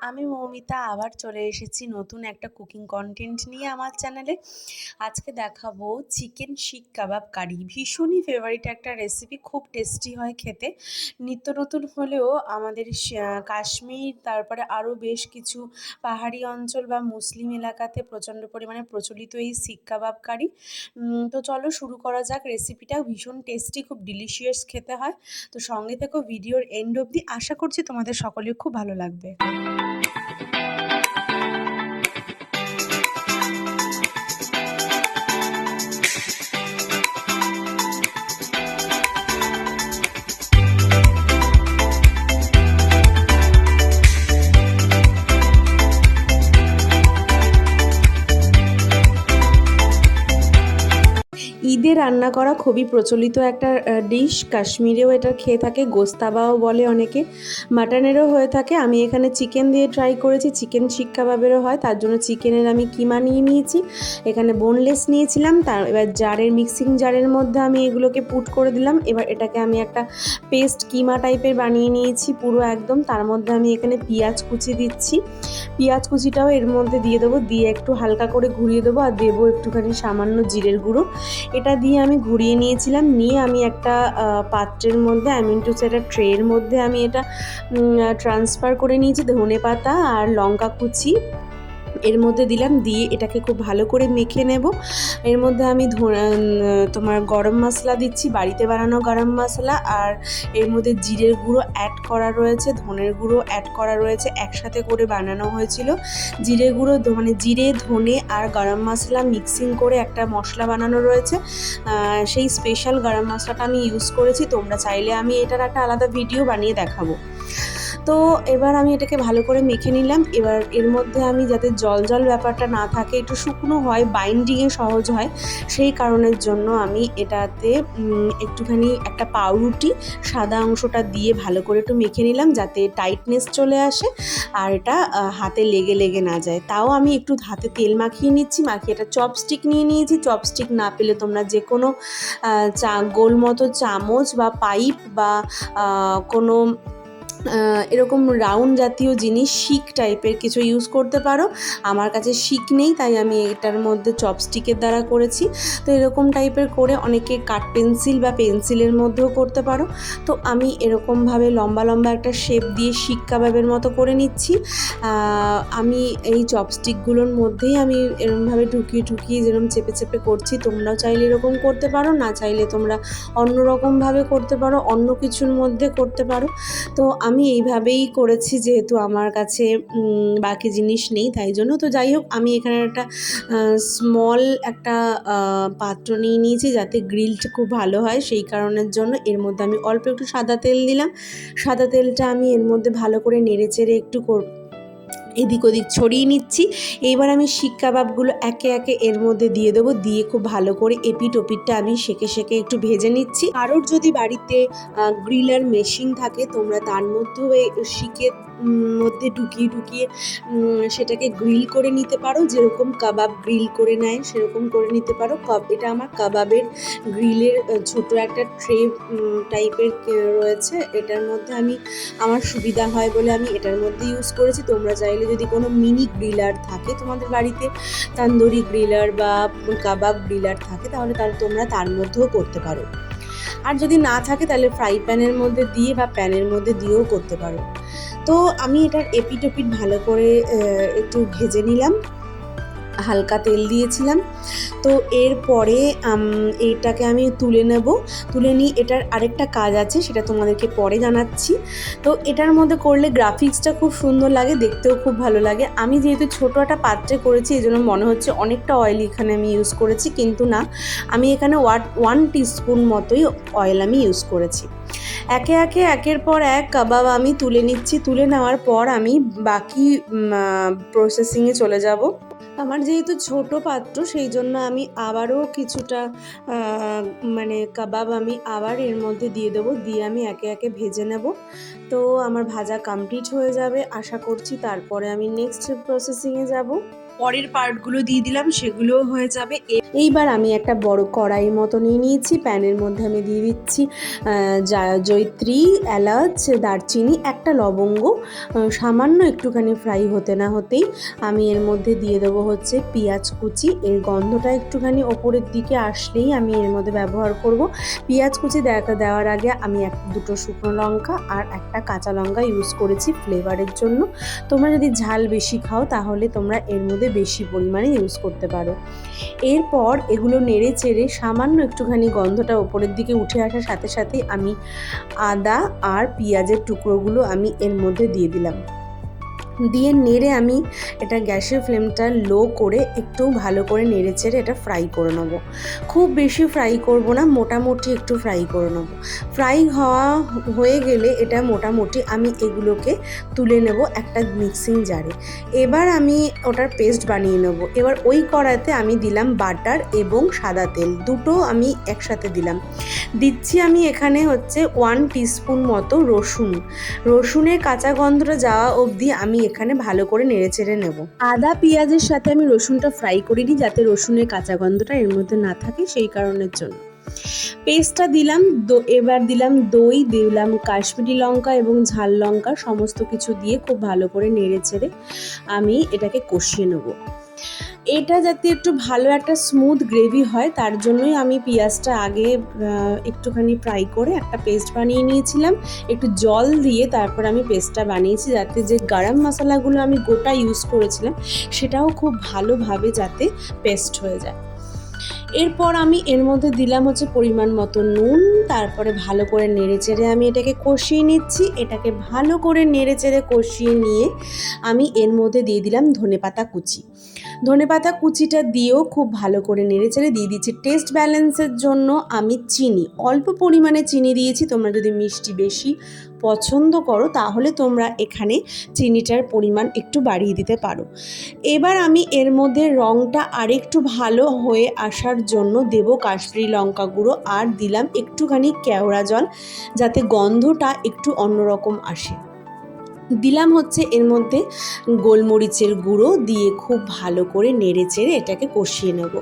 আমি মৌমিতা আবার চলে এসেছি নতুন একটা কুকিং কন্টেন্ট নিয়ে আমার চ্যানেলে। আজকে দেখাবো চিকেন শিক কাবাব কারি। ভীষণই ফেভারিট একটা রেসিপি, খুব টেস্টি হয় খেতে। নিত্য নতুন হলেও আমাদের কাশ্মীর, তারপরে আরও বেশ কিছু পাহাড়ি অঞ্চল বা মুসলিম এলাকাতে প্রচণ্ড পরিমাণে প্রচলিত এই শিক কাবাব কারি। তো চলো শুরু করা যাক। রেসিপিটা ভীষণ টেস্টি, খুব ডিলিশিয়াস খেতে হয়। তো সঙ্গে থেকো ভিডিওর এন্ড অবধি। আশা করছি তোমাদের সকলের খুব ভালো লাগবে। ঈদে রান্না করা খুবই প্রচলিত একটা ডিশ। কাশ্মীরেও এটা খেয়ে থাকে, গোস্তাবাও বলে অনেকে, মাটনেরও হয়ে থাকে। আমি এখানে চিকেন দিয়ে ট্রাই করেছি, চিকেন শিক কাবাবেরও হয়। তার জন্য চিকেনের আমি কিমা নিয়ে নিয়েছি, এখানে বোনলেস নিয়েছিলাম। এবার মিক্সিং জারের মধ্যে আমি এগুলোকে পুট করে দিলাম। এবার এটাকে আমি একটা পেস্ট কিমা টাইপের বানিয়ে নিয়েছি পুরো একদম। তার মধ্যে আমি এখানে পেঁয়াজ কুচি দিচ্ছি, পেঁয়াজ কুচিটাও এর মধ্যে দিয়ে দেবো, দিয়ে একটু হালকা করে ঘুরিয়ে দেবো, আর দেবো একটুখানি সামান্য জিরের গুঁড়ো। এটা দিয়ে আমি ঘুরিয়ে নিয়েছিলাম, নিয়ে আমি একটা পাত্রের মধ্যে, একটা ট্রের মধ্যে আমি এটা ট্রান্সফার করে নিয়েছি। ধনেপাতা আর লঙ্কা কুচি এর মধ্যে দিলাম, দিয়ে এটাকে খুব ভালো করে মেখে নেব। এর মধ্যে আমি তোমার গরম মশলা দিচ্ছি, বাড়িতে বানানো গরম মশলা, আর এর মধ্যে জিরের গুঁড়ো অ্যাড করা রয়েছে, ধনের গুঁড়ো অ্যাড করা রয়েছে, একসাথে করে বানানো হয়েছিল। জিরে গুঁড়ো মানে জিরে, ধনে আর গরম মশলা মিক্সিং করে একটা মশলা বানানো রয়েছে। সেই স্পেশাল গরম মশলাটা আমি ইউজ করেছি। তোমরা চাইলে আমি এটার একটা আলাদা ভিডিও বানিয়ে দেখাবো। তো এবার আমি এটাকে ভালো করে মেখে নিলাম। এবার এর মধ্যে আমি, যাতে জল জল ব্যাপারটা না থাকে, একটু শুকনো হয়, বাইন্ডিংয়ে সহজ হয়, সেই কারণের জন্য আমি এটাতে একটুখানি একটা পাউরুটি সাদা অংশটা দিয়ে ভালো করে একটু মেখে নিলাম, যাতে টাইটনেস চলে আসে আর এটা হাতে লেগে লেগে না যায়। তাও আমি একটু হাতে তেল মাখিয়ে নিচ্ছি, মাখিয়ে একটা চপস্টিক নিয়ে নিয়েছি। চপস্টিক না পেলে তোমরা যে কোনো গোল মতো চামচ বা পাইপ বা কোনো এরকম রাউন্ড জাতীয় জিনিস, শিক টাইপের কিছু ইউজ করতে পারো। আমার কাছে শিক নেই, তাই আমি এটার মধ্যে চপস্টিকের দ্বারা করেছি। তো এরকম টাইপের করে অনেকে কাঠ পেন্সিল বা পেন্সিলের মধ্যেও করতে পারো। তো আমি এরকমভাবে লম্বা লম্বা একটা শেপ দিয়ে শিক কাবাবের মতো করে নিচ্ছি। আমি এই চপস্টিকগুলোর মধ্যেই আমি এরকমভাবে ঢুকিয়ে ঢুকিয়ে যেরকম চেপে চেপে করছি। তোমরাও চাইলে এরকম করতে পারো, না চাইলে তোমরা অন্য রকমভাবে করতে পারো, অন্য কিছুর মধ্যে করতে পারো। তো আমি এইভাবেই করেছি, যেহেতু আমার কাছে বাকি জিনিস নেই, তাই জন্য। তো যাই হোক, আমি এখানে একটা স্মল একটা পাত্র নিয়ে নিয়েছি, যাতে গ্রিলটা খুব ভালো হয়, সেই কারণের জন্য। এর মধ্যে আমি অল্প একটু সাদা তেল দিলাম। সাদা তেলটা আমি এর মধ্যে ভালো করে নেড়ে চেড়ে একটু এদিক ওদিক ছড়িয়ে নিচ্ছি। এইবার আমি শিক কাবাবগুলো একে একে এর মধ্যে দিয়ে দেবো, দিয়ে খুব ভালো করে এপিট ওপিটটা আমি সেঁকে সেঁকে একটু ভেজে নিচ্ছি। কারোর যদি বাড়িতে গ্রিলার মেশিন থাকে, তোমরা তার মধ্যেও এই শিকের মধ্যে ঢুকিয়ে ঢুকিয়ে সেটাকে গ্রিল করে নিতে পারো, যেরকম কাবাব গ্রিল করে নেয় সেরকম করে নিতে পারো। এটা আমার কাবাবের গ্রিলের ছোট একটা ট্রে টাইপের রয়েছে, এটার মধ্যে আমার সুবিধা হয় বলে আমি এটার মধ্যে ইউজ করেছি। তোমরা চাইলে যদি কোনো মিনি গ্রিলার থাকে তোমাদের বাড়িতে, তান্দুরি গ্রিলার বা কাবাব গ্রিলার থাকে, তাহলে তোমরা তার মধ্যেও করতে পারো। আর যদি না থাকে তাহলে ফ্রাই প্যানের মধ্যে দিয়ে বা প্যানের মধ্যে দিয়েও করতে পারো। তো আমি এটার এপিট ওপিট ভালো করে একটু ভেজে নিলাম, হালকা তেল দিয়েছিলাম। তো এরপরে এইটাকে আমি তুলে নেব। তুলে নিয়ে এটার আরেকটা কাজ আছে, সেটা তোমাদেরকে পরে জানাচ্ছি। তো এটার মধ্যে করলে গ্রাফিক্সটা খুব সুন্দর লাগে, দেখতেও খুব ভালো লাগে। আমি যেহেতু ছোটো একটা পাত্রে করেছি, এই জন্য মনে হচ্ছে অনেকটা অয়েল এখানে আমি ইউজ করেছি, কিন্তু না, আমি এখানে 1 টিস্পুন মতোই অয়েল আমি ইউজ করেছি। একে একে একের পর এক কাবাব আমি তুলে নিচ্ছি। তুলে নেওয়ার পর আমি বাকি প্রসেসিংয়ে চলে যাব। আমার যেহেতু ছোট পাত্র, সেই জন্য আমি আবারও কিছুটা মানে কাবাব আমি আবার এর মধ্যে দিয়ে দেবো, দিয়ে আমি একে একে ভেজে নেব। তো আমার ভাজা কমপ্লিট হয়ে যাবে আশা করছি, তারপরে আমি নেক্সট প্রসেসিংয়ে যাব। পরের পার্টগুলো দিয়ে দিলাম, সেগুলোও হয়ে যাবে। এইবার আমি একটা বড় কড়াই মতো নিয়ে নিয়েছি, প্যানের মধ্যে আমি দিয়ে দিচ্ছি জয়িত্রী, এলাচ, দারচিনি, একটা লবঙ্গ, সামান্য একটুখানি ফ্রাই হতে না হতেই আমি এর মধ্যে দিয়ে দেবো হচ্ছে পেঁয়াজ কুচি। এর গন্ধটা একটুখানি ওপরের দিকে আসলেই আমি এর মধ্যে ব্যবহার করব। পেঁয়াজ কুচি দেওয়ার আগে আমি দুটো শুকনো লঙ্কা আর একটা কাঁচা লঙ্কা ইউজ করেছি ফ্লেভারের জন্য। তোমরা যদি ঝাল বেশি খাও তাহলে তোমরা এর মধ্যে বেশি পরিমাণে ইউজ করতে পারো। এরপর এগুলো নেড়ে চেড়ে সামান্য একটুখানি গন্ধটা ওপরের দিকে উঠে আসার সাথে সাথে আমি আদা আর পেঁয়াজের টুকরোগুলো আমি এর মধ্যে দিয়ে দিলাম। দিয়ে নেড়ে আমি এটা গ্যাসের ফ্লেমটা লো করে একটু ভালো করে নেড়ে চেড়ে এটা ফ্রাই করে নেবো। খুব বেশি ফ্রাই করব না, মোটামুটি একটু ফ্রাই করে নেবো। ফ্রাই হয়ে গেলে এটা মোটামুটি আমি এগুলোকে তুলে নেব একটা মিক্সিং জারে। এবার আমি ওটার পেস্ট বানিয়ে নেব। এবার ওই কড়াইতে আমি দিলাম বাটার এবং সাদা তেল, দুটো আমি একসাথে দিচ্ছি আমি এখানে হচ্ছে 1 টিস্পুন মতো রসুনের কাঁচা গন্ধটা যাওয়া অবধি আমি এখানে ভালো করে নেড়েচেড়ে নেব। আদা পেঁয়াজের সাথে আমি রসুনটা ফ্রাই করিনি যাতে রসুনের কাঁচা গন্ধটা এর মধ্যে না থাকে, সেই কারণের জন্য পেস্টটা দিলাম। এবার দিলাম দই, দিলাম কাশ্মীরি লঙ্কা এবং ঝাল লঙ্কা, সমস্ত কিছু দিয়ে খুব ভালো করে নেড়েচেড়ে আমি এটাকে কষিয়ে নেব। এটা যাতে একটু ভালো একটা স্মুথ গ্রেভি হয় তার জন্যই আমি পেঁয়াজটা আগে একটুখানি ফ্রাই করে একটা পেস্ট বানিয়ে নিয়েছিলাম। একটু জল দিয়ে তারপর আমি পেস্টটা বানিয়েছি যাতে যে গরম মশলাগুলো আমি গোটা ইউজ করেছিলাম সেটাও খুব ভালোভাবে যাতে পেস্ট হয়ে যায়। এরপর আমি এর মধ্যে দিলাম হচ্ছে পরিমাণ মতো নুন, তারপরে ভালো করে নেড়েচেড়ে আমি এটাকে কষিয়ে নিচ্ছি। এটাকে ভালো করে নেড়েচেড়ে কষিয়ে নিয়ে আমি এর মধ্যে দিয়ে দিলাম ধনেপাতা কুচি। ধনেপাতা কুচিটা দিয়েও খুব ভালো করে নেড়েচেড়ে দিয়ে দিচ্ছি। টেস্ট ব্যালেন্সের জন্য আমি চিনি, অল্প পরিমাণে চিনি দিয়েছি। তোমরা যদি মিষ্টি বেশি পছন্দ করো তাহলে তোমরা এখানে চিনিটার পরিমাণ একটু বাড়িয়ে দিতে পারো। এবার আমি এর মধ্যে রঙটা আরেকটু ভালো হয়ে আসার জন্য দেব কাশ্মীরি লঙ্কা গুঁড়ো আর দিলাম একটুখানি কেওড়া জল যাতে গন্ধটা একটু অন্যরকম আসে। দিলাম হচ্ছে এর মধ্যে গোলমরিচের গুঁড়ো দিয়ে খুব ভালো করে নেড়েচেড়ে এটাকে কষিয়ে নেব।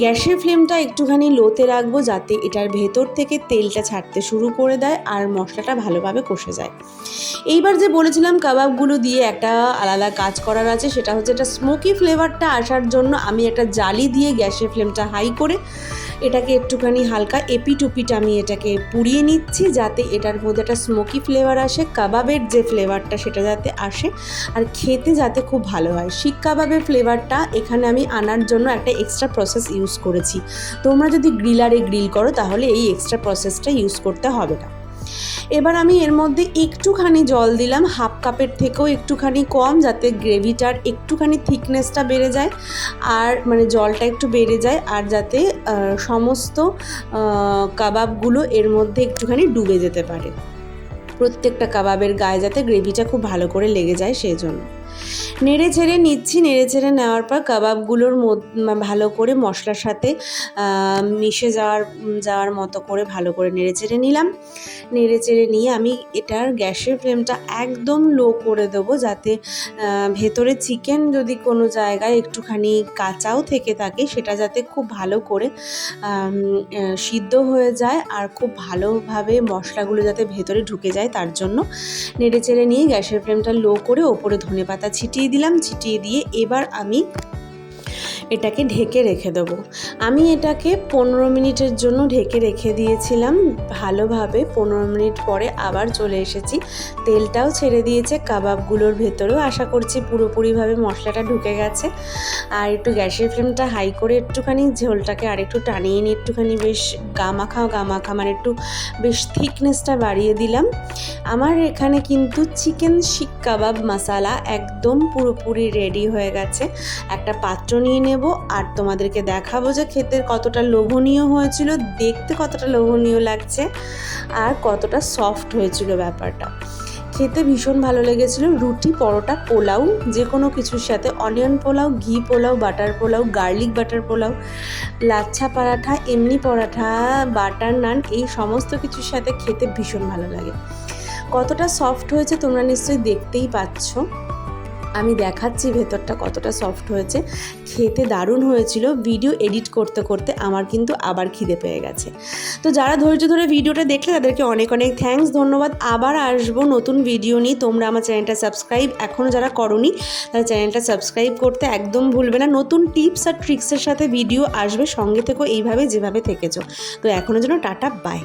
গ্যাসের ফ্লেমটা একটুখানি লোতে রাখবো যাতে এটার ভেতর থেকে তেলটা ছাড়তে শুরু করে দেয় আর মশলাটা ভালোভাবে কষে যায়। এইবার যে বলেছিলাম কাবাবগুলো দিয়ে একটা আলাদা কাজ করার আছে, সেটা হচ্ছে এটা স্মোকি ফ্লেভারটা আসার জন্য আমি একটা জালি দিয়ে গ্যাসের ফ্লেমটা হাই করে এটাকে একটুখানি হালকা এপিট আমি এটাকে পুড়িয়ে নিচ্ছি যাতে এটার মধ্যে একটা স্মোকি ফ্লেভার আসে, কাবাবের যে ফ্লেভারটা সেটা যাতে আসে আর খেতে যাতে খুব ভালো হয়। শিক কাবাবের ফ্লেভারটা এখানে আমি আনার জন্য একটা এক্সট্রা প্রসেস ইউজ করেছি। তোমরা যদি গ্রিলারে গ্রিল করো তাহলে এই এক্সট্রা প্রসেসটা ইউজ করতে হবে না। এবার আমি এর মধ্যে একটুখানি জল দিলাম, হাফ কাপের থেকেও একটুখানি কম, যাতে গ্রেভিটার একটুখানি থিকনেসটা বেড়ে যায় আর মানে জলটা একটু বেড়ে যায় আর যাতে সমস্ত কাবাবগুলো এর মধ্যে একটুখানি ডুবে যেতে পারে, প্রত্যেকটা কাবাবের গায়ে যাতে গ্রেভিটা খুব ভালো করে লেগে যায় সেই জন্য। নেড়ে ছেড়ে নিচ্ছি। নেড়ে ছেড়ে নেওয়ার পর কাবাবগুলোর ভালো করে মশলার সাথে মিশে যাওয়ার মতো করে ভালো করে নেড়ে ছেড়ে নিলাম। নেড়ে চেড়ে নিয়ে আমি এটার গ্যাসের ফ্লেমটা একদম লো করে দেবো যাতে ভেতরে চিকেন যদি কোনো জায়গায় একটুখানি কাঁচাও থেকে থাকে সেটা যাতে খুব ভালো করে সিদ্ধ হয়ে যায় আর খুব ভালোভাবে মশলাগুলো যাতে ভেতরে ঢুকে যায় তার জন্য নেড়ে চেড়ে নিয়ে গ্যাসের ফ্লেমটা লো করে ওপরে ধনেপাতা ছিটিয়ে দিলাম। ছিটিয়ে দিয়ে এবার আমি এটাকে ঢেকে রেখে দেবো। আমি এটাকে 15 মিনিটের জন্য ঢেকে রেখে দিয়েছিলাম ভালোভাবে। 15 মিনিট পরে আবার চলে এসেছি, তেলটাও ছেড়ে দিয়েছে কাবাবগুলোর ভেতরেও, আশা করছি পুরোপুরিভাবে মশলাটা ঢুকে গেছে। আর একটু গ্যাসের ফ্লেমটা হাই করে একটুখানি ঝোলটাকে আরেকটু টানিয়ে নিয়ে একটুখানি বেশ গামাখা মানে একটু বেশ থিকনেসটা বাড়িয়ে দিলাম। আমার এখানে কিন্তু চিকেন শিক কাবাব মশালা একদম পুরোপুরি রেডি হয়ে গেছে। একটা পাত্র নিয়ে নেব আর তোমাদেরকে দেখাবো যে খেতে কতটা লোভনীয় হয়েছিল, দেখতে কতটা লোভনীয় লাগছে আর কতটা সফট হয়েছিল ব্যাপারটা। খেতে ভীষণ ভালো লেগেছিল। রুটি, পরোটা, পোলাও যে কোনো কিছুর সাথে, অনিয়ন পোলাও, ঘি pulao, butter pulao, garlic butter pulao, lachha paratha, এমনি পরাঠা, বাটার নান, এই সমস্ত কিছুর সাথে খেতে ভীষণ ভালো লাগে। কতটা সফট হয়েছে তোমরা নিশ্চয়ই দেখতেই পাচ্ছ। আমি দেখাচ্ছি ভেতরটা কতটা সফট হয়েছে, খেতে দারুণ হয়েছিল। ভিডিও এডিট করতে করতে আমার কিন্তু আবার খিদে পেয়ে গেছে। তো যারা ধৈর্য ধরে ভিডিওটা দেখলে তাদেরকে অনেক অনেক থ্যাঙ্কস, ধন্যবাদ। আবার আসবো নতুন ভিডিও নিয়ে। তোমরা আমার চ্যানেলটা সাবস্ক্রাইব এখনও যারা করোনি তারা চ্যানেলটা সাবস্ক্রাইব করতে একদম ভুলবে না। নতুন টিপস আর ট্রিক্সের সাথে ভিডিও আসবে, সঙ্গে থেকো এইভাবে যেভাবে থেকেছো। তো এখনের জন্য টাটা, বাই।